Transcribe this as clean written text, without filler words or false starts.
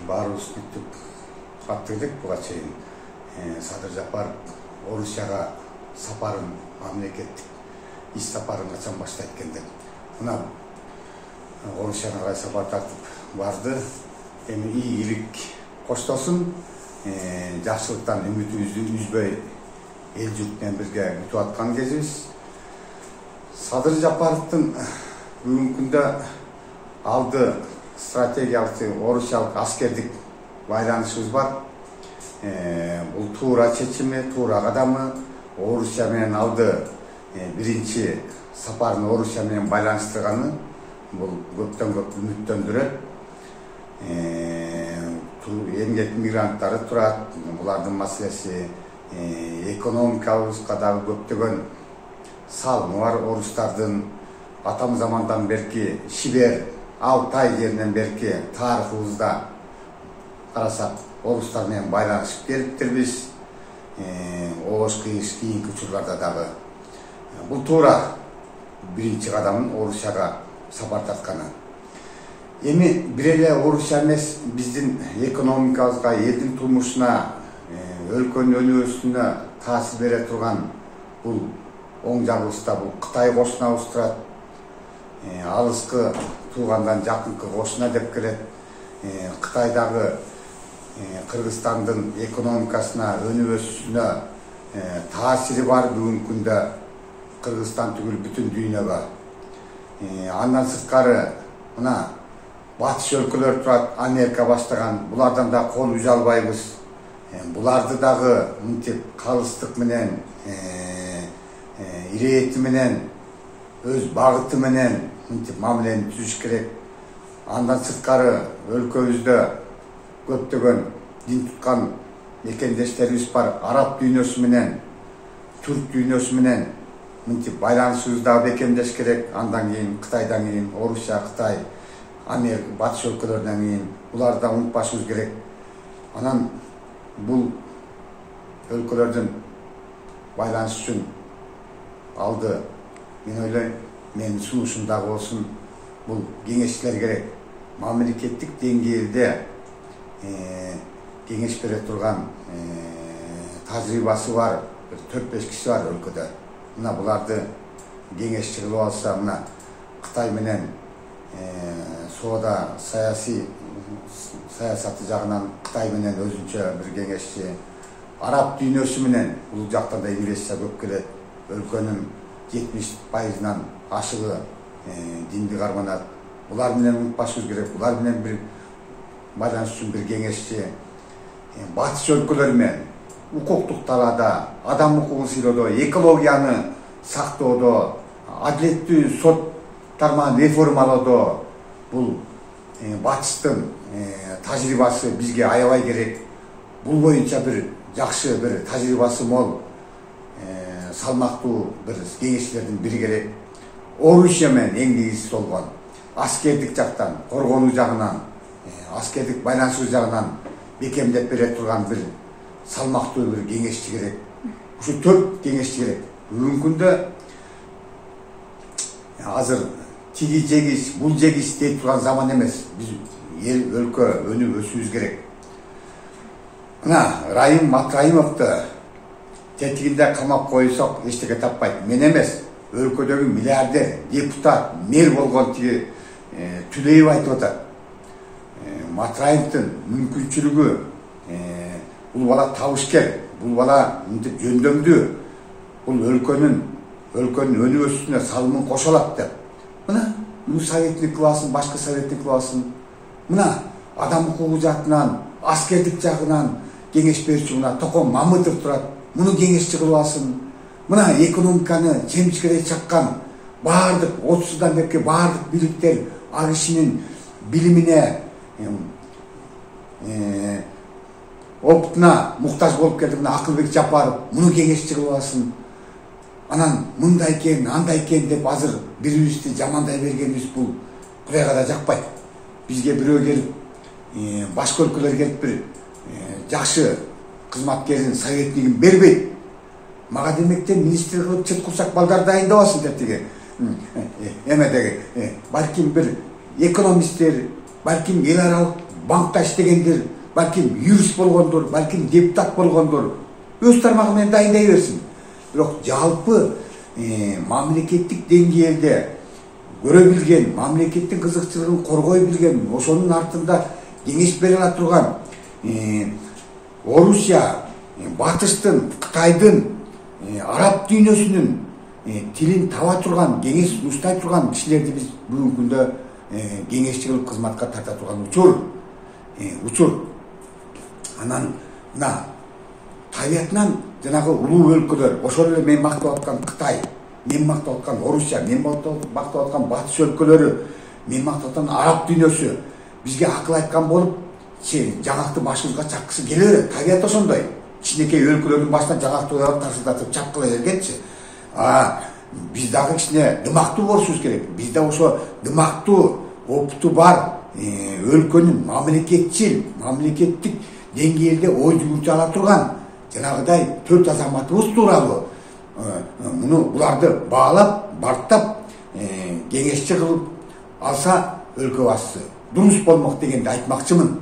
баарыбыз күттүк, каттырдык буга чейин. Садыр Жапаров Орусияга сапарын, мамлекеттик иш сапарын качан баштайт экен деп. Мына Орусияга кай сапар тартып барды. Эми ийгилик коштосун, жакшылыктан үмүтүбүздү үзбөй эл журт менен бирге күтүп аткан кезибиз. Садыр Жапаровдун бүгүнкү күндө алды стратегиялык орусиялык аскердик байланышыбыз бар. Бул туура чечими, туура кадамы. Орусия менен алды биринчи сапарын Орусия менен байланыштырганы бул көптөн көп үмүттөндүрөт. Эмгек мигранттары турат, булардын маселеси, экономикабызга дагы көптөгөн салымы бар. Орустардын атам замандан берки Сибир, Алтай жеринен берки тарыхыбызда карасак, орустар менен байланышып келиптирбиз. Ош кыйыш кийинки учурларда дагы. Бул туура биринчи кадамын Орусияга сапар тартканы. Эми бир эле Орусия эмес, биздин экономикабызга, элдин турмушуна, өлкөнүн өнүгүүсүнө таасир бере турган бул оң жагыбызда бул Кытай кошунабыз турат. Алыскы туугандан жакынкы кошуна деп келет. Кытайдагы Кыргызстандын экономикасына, өнүгүүсүнө таасири бар бүгүнкү күндө Кыргызстан түгүл бүтүн дүйнөгө. Андан сырткары мына батыш өлкөлөр турат, Америка баштаган, булардан да кол үзе албайбыз. Буларды дагы мынтип калыстык менен, ирэти менен, өз багыты менен мынтип мамилени түзүш керек. Андан сырткары өлкөбүздө көптөгөн дин туткан мекендештерибиз бар. Араб дүйнөсү менен, түрк дүйнөсү менен мынтип байланышыбызды дагы бекемдеш керек. Андан кийин Кытайдан кийин Орусия, Кытай, Америка, батыш өлкөлөрүнөн кийин буларды да унутпашыбыз керек. Анан бул өлкөлөрдүн байланышы үчүн алды, мен ойлойм, менин сунушум дагы болсун, бул кеңешчилер керек. Мамлекеттик деңгээлде кеңеш бере турган тажрыйбасы бар 4-5 киши бар өлкөдө. Мына буларды кеңешчи кылып алса, мына Кытай менен соода саясаты жагынан Кытай менен өзүнчө бир кеңешчи, араб дүйнөсү менен, бул жактан да инглисче көп келет, өлкөнүн 70%-нан ашыгы динди карманат. Булар менен унутпашыбыз керек. Булар менен бир байланыш үчүн бир кеңешчи, батыш өлкөлөр менен укуктук талаада, адам укугун сыйлоодо, экологияны сактоодо, адилеттүү сот тармагын реформалоодо бул батыштын тажрыйбасы бизге аябай керек. Бул боюнча бир жакшы, бир тажрыйбасы мол, салмактуу бир кеңешчилердин бири керек. Орусия менен эң негизгиси болгон аскердик жактан, коргонуу жагынан, аскердик байланышыбыз жагынан бекемдеп бере турган бир салмактуу бир кеңешчи керек. Ушу 4 кеңешчи керек. Бүгүнкү күндө азыр тиги жегис, бул жегис дей турган заман эмес. Биз эл өлкө өнүп өсүбүз керек. Мына Райым Матраимовду тетигинде камап коюсак эчтеке таппайт. Мен эмес, өлкөдөгү миллиардер, депутат, мэр болгон тиги Түлеев айтып атат. Матраимовдун мүмкүнчүлүгү, бул бала табышкер, бул бала мынтип жөндөмдүү, бул өлкөнүн өнүгүүсүнө салымын кошо алат деп. Мына советник кыласың, башка советник кыласың. Мына адам укугу жагынан, аскердик жагынан кеңеш берүүчү мына Током Мамытов турат. Муну кеңешчи кылып алсын. Мына экономиканы чемчикере чаккан баардык 30 жылдан берки баардык бийликтер ал кишинин билимине, опытына муктаж болуп келди. Мына Акылбек Жапаров муну кеңешчи кылып алсын. Анан мындай экен, андай экен деп азыр бирибизди жамандай бергенибиз бул Кудайга да жакпайт. Бизге бирөө келип, башка өлкөлөр келип бир жакшы кызматкерин, советнигин бербейт. Мага демектен министр кылып чет курсак балдар дайындабасын деп деги. Эмедеги балким бир экономисттер, балким эл аралык банкта иштегендер, балким юрист болгондор, балким депутат болгондор өз тармагы менен дайындай берсин. Бирок жалпы мамлекеттик деңгээлде көрө билген, мамлекеттин кызыкчылыгын коргой билген, ошонун артында кеңеш бере ала турган Орусия, Батыштын, Кытайдын, араб дүйнөсүнүн тилин таба турган, кеңеш устай турган кишилерди биз бүгүнкү күндө кеңешчи кылып кызматка тарта турган учур. Анан мына табиятынан жанагы улуу өлкөлөр, ошол эле мен мактап аткан Кытай, мен мактап аткан Орусия, мен мактап аткан Батыш өлкөлөрү, мен мактап аткан араб дүйнөсү бизге акыл айткан болуп, жаңакты башыбызга чапкысы келе берет. Табият ошондой. Кичинекей өлкөлөрдүн башына жаңакты тарсылдатып чапкыла бергенчи. Биз дагы кичине дымактуу болушубуз керек. Бизде ошо дымактуу, опту бар өлкөнүн мамлекеттик деңгээлде ой жүгүртө ала турган жанагыдай 4 азаматыбыз тууралуу буларды баалап, барктап, кеңешчи кылып алса өлкө башчысы дурус болмок дегенди айтмакчымын.